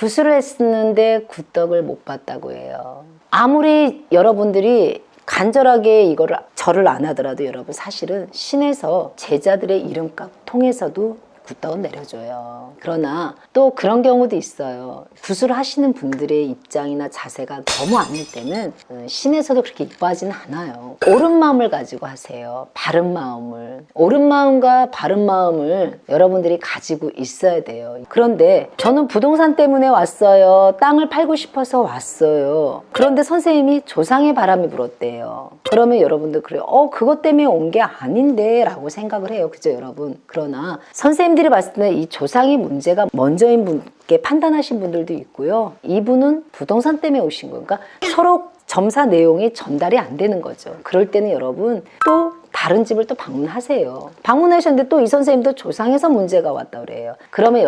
구슬을 했는데 굿덕을 못 봤다고 해요. 아무리 여러분들이 간절하게 이거를 절을 안 하더라도 여러분 사실은 신에서 제자들의 이름값 통해서도 굿덕은 내려줘요. 그러나 또 그런 경우도 있어요. 구슬을 하시는 분들의 입장이나 자세가 너무 아닐 때는 신에서도 그렇게 이뻐하지는 않아요. 옳은 마음을 가지고 하세요. 바른 마음을. 옳은 마음과 바른 마음을 여러분들이 가지고 있어야 돼요. 그런데 저는 부동산 때문에 왔어요. 땅을 팔고 싶어서 왔어요. 그런데 선생님이 조상의 바람이 불었대요. 그러면 여러분들 그래요. 그것 때문에 온 게 아닌데 라고 생각을 해요. 그죠 여러분? 그러나 선생님들이 봤을 때는 이 조상의 문제가 먼저인 분께 판단하신 분들도 있고요. 이분은 부동산 때문에 오신 거예요. 그러니까 서로 점사 내용이 전달이 안 되는 거죠. 그럴 때는 여러분 또 다른 집을 또 방문하세요. 방문하셨는데 또 이 선생님도 조상에서 문제가 왔다 그래요. 그러면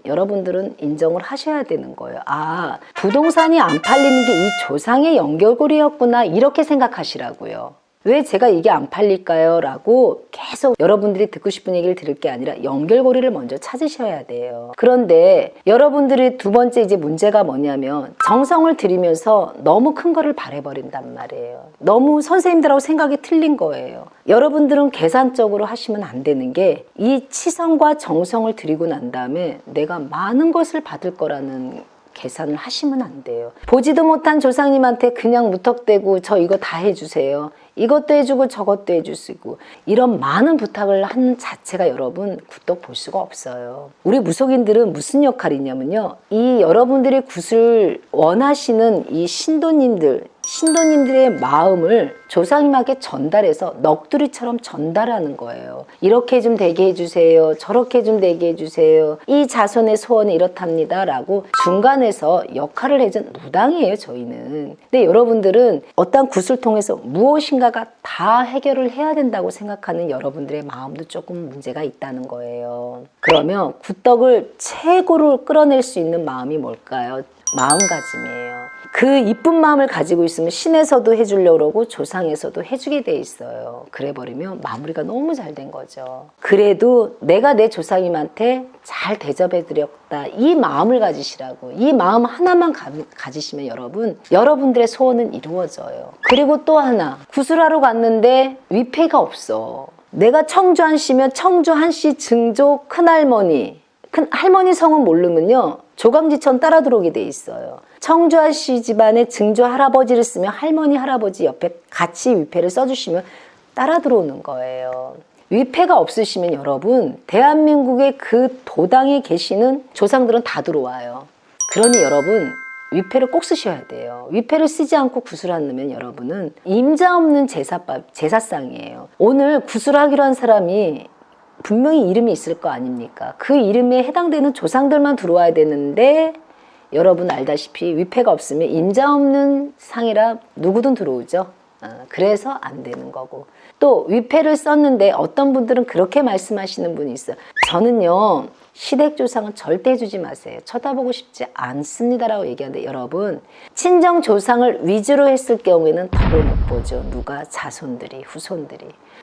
여러분들은 인정을 하셔야 되는 거예요. 아, 부동산이 안 팔리는 게 이 조상의 연결고리였구나 이렇게 생각하시라고요. 왜 제가 이게 안 팔릴까요? 라고 계속 여러분들이 듣고 싶은 얘기를 들을 게 아니라 연결고리를 먼저 찾으셔야 돼요. 그런데 여러분들이 두 번째 이제 문제가 뭐냐면 정성을 들이면서 너무 큰 거를 바래버린단 말이에요. 너무 선생님들하고 생각이 틀린 거예요. 여러분들은 계산적으로 하시면 안 되는 게 이 치성과 정성을 들이고 난 다음에 내가 많은 것을 받을 거라는 계산을 하시면 안 돼요. 보지도 못한 조상님한테 그냥 무턱대고 저 이거 다 해주세요. 이것도 해주고 저것도 해주시고 이런 많은 부탁을 하는 자체가 여러분 굿덕 볼 수가 없어요. 우리 무속인들은 무슨 역할이냐면요. 이 여러분들이 굿을 원하시는 이 신도님들의 마음을 조상님에게 전달해서 넋두리처럼 전달하는 거예요. 이렇게 좀 되게 해주세요. 저렇게 좀 되게 해주세요. 이 자손의 소원이 이렇답니다. 라고 중간에서 역할을 해준 무당이에요, 저희는. 근데 여러분들은 어떤 굿을 통해서 무엇인가가 다 해결을 해야 된다고 생각하는 여러분들의 마음도 조금 문제가 있다는 거예요. 그러면 굿덕을 최고로 끌어낼 수 있는 마음이 뭘까요? 마음가짐이에요. 그 이쁜 마음을 가지고 있으면 신에서도 해주려고 그러고 조상에서도 해주게 돼 있어요. 그래버리면 마무리가 너무 잘 된 거죠. 그래도 내가 내 조상님한테 잘 대접해드렸다. 이 마음을 가지시라고. 이 마음 하나만 가지시면 여러분들의 소원은 이루어져요. 그리고 또 하나, 구슬하러 갔는데 위패가 없어. 내가 청주한 씨면 청주한 씨 증조 큰할머니. 할머니 성은 모르면요. 조강지천 따라 들어오게 돼 있어요. 청주아 씨 집안에 증조 할아버지를 쓰면 할머니 할아버지 옆에 같이 위패를 써주시면 따라 들어오는 거예요. 위패가 없으시면 여러분 대한민국의 그 도당에 계시는 조상들은 다 들어와요. 그러니 여러분 위패를 꼭 쓰셔야 돼요. 위패를 쓰지 않고 구슬 하면 여러분은 임자 없는 제사상이에요. 오늘 구슬하기로 한 사람이 분명히 이름이 있을 거 아닙니까? 그 이름에 해당되는 조상들만 들어와야 되는데 여러분 알다시피 위패가 없으면 임자 없는 상이라 누구든 들어오죠. 그래서 안 되는 거고. 또 위패를 썼는데 어떤 분들은 그렇게 말씀하시는 분이 있어요. 저는요 시댁조상은 절대 해주지 마세요. 쳐다보고 싶지 않습니다라고 얘기하는데 여러분 친정조상을 위주로 했을 경우에는 덕을 못 보죠. 누가? 자손들이,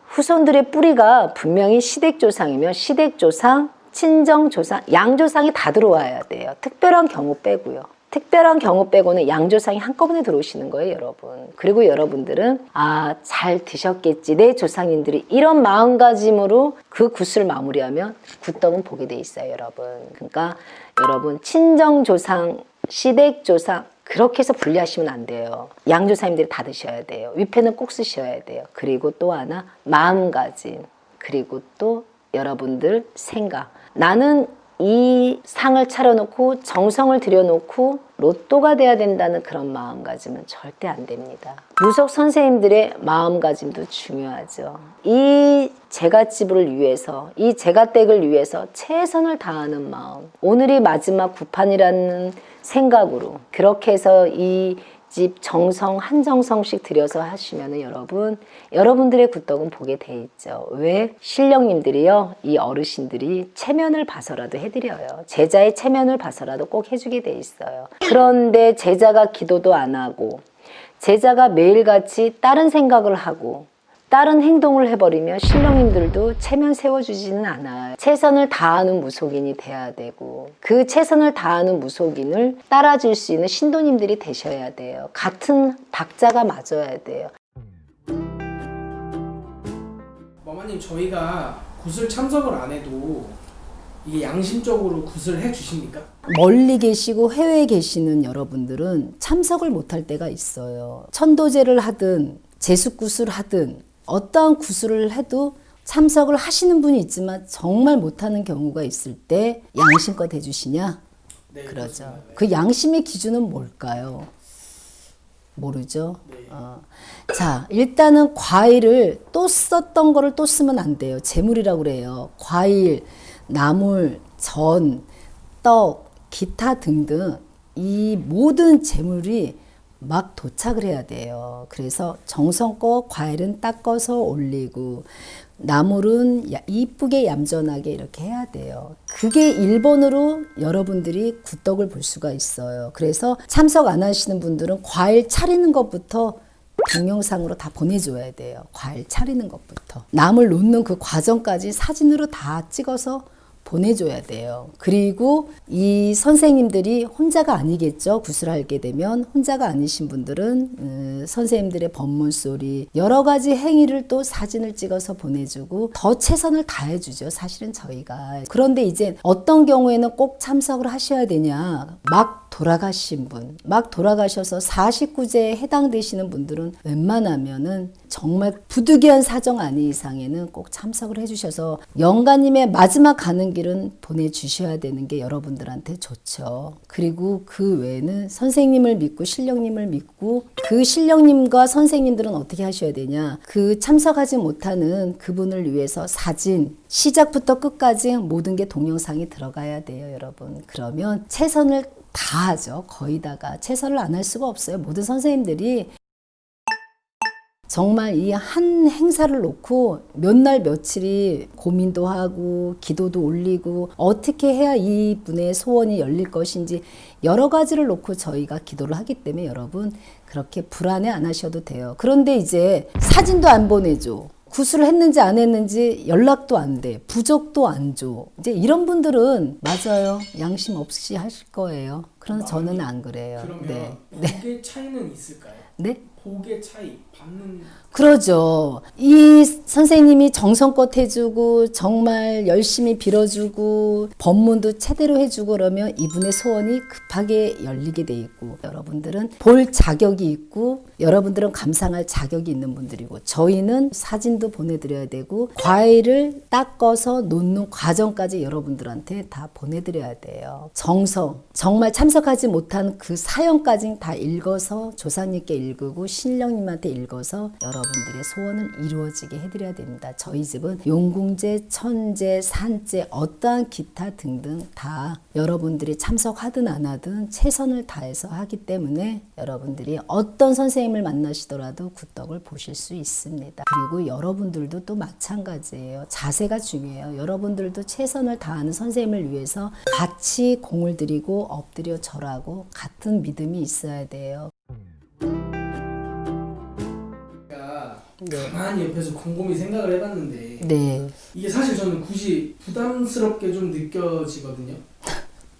후손들의 뿌리가 분명히 시댁조상이면 시댁조상, 친정조상, 양조상이 다 들어와야 돼요. 특별한 경우 빼고요. 특별한 경우 빼고는 양조상이 한꺼번에 들어오시는 거예요, 여러분. 그리고 여러분들은 잘 드셨겠지. 내 조상님들이 이런 마음가짐으로 그 굿을 마무리하면 굿덕은 보게 돼 있어요, 여러분. 그러니까 여러분 친정조상, 시댁조상 그렇게 해서 분리하시면 안 돼요. 양조사님들이 다 드셔야 돼요. 위패는 꼭 쓰셔야 돼요. 그리고 또 하나 마음가짐. 그리고 또 여러분들 생각. 나는 이 상을 차려놓고 정성을 들여놓고 로또가 돼야 된다는 그런 마음가짐은 절대 안 됩니다. 무속 선생님들의 마음가짐도 중요하죠. 이 제갓집을 위해서, 이 제갓댁을 위해서 최선을 다하는 마음. 오늘이 마지막 구판이라는 생각으로 그렇게 해서 이 집 정성 한정성씩 들여서 하시면 여러분들의 굿덕은 보게 돼 있죠. 왜? 신령님들이요, 이 어르신들이 체면을 봐서라도 해드려요. 제자의 체면을 봐서라도 꼭 해주게 돼 있어요. 그런데 제자가 기도도 안 하고 제자가 매일같이 다른 생각을 하고 다른 행동을 해버리면 신령님들도 체면 세워주지는 않아요. 최선을 다하는 무속인이 돼야 되고 그 최선을 다하는 무속인을 따라줄 수 있는 신도님들이 되셔야 돼요. 같은 박자가 맞아야 돼요. 어머님, 저희가 굿을 참석을 안 해도 이게 양심적으로 굿을 해주십니까? 멀리 계시고 해외에 계시는 여러분들은 참석을 못할 때가 있어요. 천도제를 하든 제숫굿을 하든 어떠한 구슬을 해도 참석을 하시는 분이 있지만 정말 못하는 경우가 있을 때 양심껏 해주시냐? 네, 그러죠. 네. 그 양심의 기준은 뭘까요? 모르죠. 네. 자, 일단은 과일을 또 썼던 거를 또 쓰면 안 돼요. 재물이라고 그래요. 과일, 나물, 전, 떡, 기타 등등 이 모든 재물이 막 도착을 해야 돼요. 그래서 정성껏 과일은 닦아서 올리고 나물은 이쁘게 얌전하게 이렇게 해야 돼요. 그게 1번으로 여러분들이 굿덕을 볼 수가 있어요. 그래서 참석 안 하시는 분들은 과일 차리는 것부터 동영상으로 다 보내줘야 돼요. 과일 차리는 것부터. 나물 놓는 그 과정까지 사진으로 다 찍어서 보내줘야 돼요. 그리고 이 선생님들이 혼자가 아니겠죠. 굿을 하게 되면 혼자가 아니신 분들은 선생님들의 법문소리 여러 가지 행위를 또 사진을 찍어서 보내주고 더 최선을 다해주죠. 사실은 저희가. 그런데 이제 어떤 경우에는 꼭 참석을 하셔야 되냐. 막 돌아가신 분, 막 돌아가셔서 49제에 해당되시는 분들은 웬만하면은 정말 부득이한 사정 아닌 이상에는 꼭 참석을 해주셔서 영가님의 마지막 가는 길은 보내주셔야 되는 게 여러분들한테 좋죠. 그리고 그 외에는 선생님을 믿고 신령님을 믿고 그 신령님과 선생님들은 어떻게 하셔야 되냐. 그 참석하지 못하는 그분을 위해서 사진, 시작부터 끝까지 모든 게 동영상이 들어가야 돼요, 여러분. 그러면 최선을 다하죠. 거의 다가. 최선을 안 할 수가 없어요. 모든 선생님들이 정말 이 한 행사를 놓고 몇 날 며칠이 고민도 하고 기도도 올리고 어떻게 해야 이분의 소원이 열릴 것인지 여러 가지를 놓고 저희가 기도를 하기 때문에 여러분 그렇게 불안해 안 하셔도 돼요. 그런데 이제 사진도 안 보내줘. 구술을 했는지 안 했는지 연락도 안 돼. 부적도 안 줘. 이제 이런 분들은 맞아요. 양심 없이 하실 거예요. 그러나 저는 안 그래요. 그러면 네. 복의 차이는 있을까요? 네? 복의 차이, 받는 그러죠. 이 선생님이 정성껏 해주고 정말 열심히 빌어주고 법문도 제대로 해주고 그러면 이분의 소원이 급하게 열리게 돼 있고 여러분들은 볼 자격이 있고 여러분들은 감상할 자격이 있는 분들이고 저희는 사진도 보내드려야 되고 과일을 닦아서 놓는 과정까지 여러분들한테 다 보내드려야 돼요. 정성, 정말 참석하지 못한 그 사연까지 다 읽어서 조사님께 읽고 신령님한테 읽어서 여러분들의 소원을 이루어지게 해드려야 됩니다. 저희 집은 용궁제, 천제, 산제, 어떠한 기타 등등 다 여러분들이 참석하든 안 하든 최선을 다해서 하기 때문에 여러분들이 어떤 선생님을 만나시더라도 굿덕을 보실 수 있습니다. 그리고 여러분들도 또 마찬가지예요. 자세가 중요해요. 여러분들도 최선을 다하는 선생님을 위해서 같이 공을 들이고 엎드려 절하고 같은 믿음이 있어야 돼요. 가만히 옆에서 곰곰이 생각을 해봤는데 네. 이게 사실 저는 굳이 부담스럽게 좀 느껴지거든요.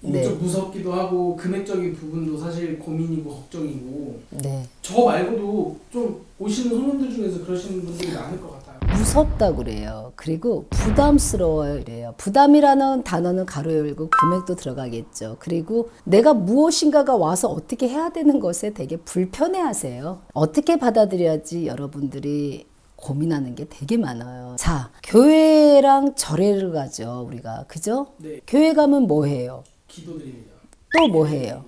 네. 좀 무섭기도 하고 금액적인 부분도 사실 고민이고 걱정이고 네. 저 말고도 좀 오시는 손님들 중에서 그러시는 분들이 많을 것 같아요. 무섭다고 그래요. 그리고 부담스러워요 이래요. 부담이라는 단어는 가로 열고 금액도 들어가겠죠. 그리고 내가 무엇인가가 와서 어떻게 해야 되는 것에 되게 불편해하세요. 어떻게 받아들여야지 여러분들이 고민하는 게 되게 많아요. 자, 교회랑 절에를 가죠 우리가. 그죠? 네. 교회 가면 뭐 해요? 기도드립니다. 또 뭐 해요?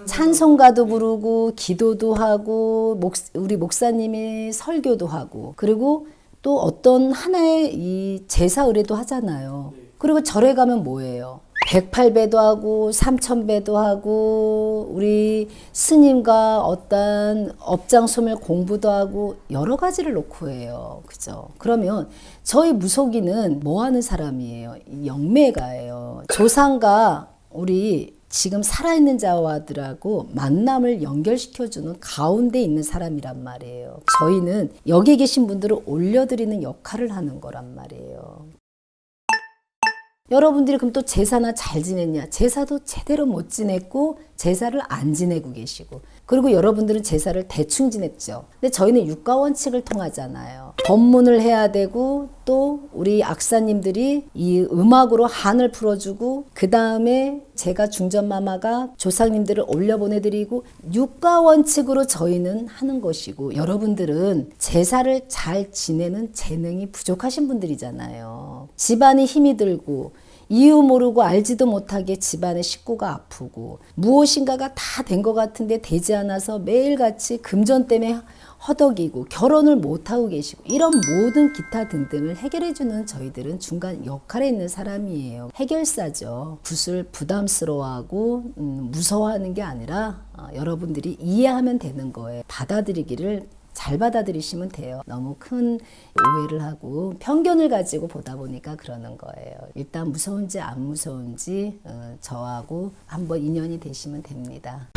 찬송가도 부르고 기도도 하고 우리 목사님이 설교도 하고 그리고 또 어떤 하나의 이 제사 의례도 하잖아요. 그리고 절에 가면 뭐예요? 108배도 하고 3000배도 하고 우리 스님과 어떤 업장소멸 공부도 하고 여러 가지를 놓고 해요. 그죠? 그러면 저희 무속인은 뭐 하는 사람이에요? 영매가예요. 조상과 우리 지금 살아있는 자와들하고 만남을 연결시켜주는 가운데 있는 사람이란 말이에요. 저희는 여기 계신 분들을 올려드리는 역할을 하는 거란 말이에요. 여러분들이 그럼 또 제사나 잘 지냈냐? 제사도 제대로 못 지냈고 제사를 안 지내고 계시고, 그리고 여러분들은 제사를 대충 지냈죠. 근데 저희는 육가 원칙을 통하잖아요. 법문을 해야 되고, 또 우리 악사님들이 이 음악으로 한을 풀어주고, 그 다음에 제가 중전마마가 조상님들을 올려보내드리고, 육가 원칙으로 저희는 하는 것이고, 여러분들은 제사를 잘 지내는 재능이 부족하신 분들이잖아요. 집안이 힘이 들고 이유 모르고 알지도 못하게 집안의 식구가 아프고 무엇인가가 다 된 것 같은데 되지 않아서 매일같이 금전 때문에 허덕이고 결혼을 못하고 계시고, 이런 모든 기타 등등을 해결해주는 저희들은 중간 역할에 있는 사람이에요. 해결사죠. 굿을 부담스러워하고 무서워하는 게 아니라 여러분들이 이해하면 되는 거예요. 받아들이기를 잘 받아들이시면 돼요. 너무 큰 오해를 하고 편견을 가지고 보다 보니까 그러는 거예요. 일단 무서운지 안 무서운지 저하고 한번 인연이 되시면 됩니다.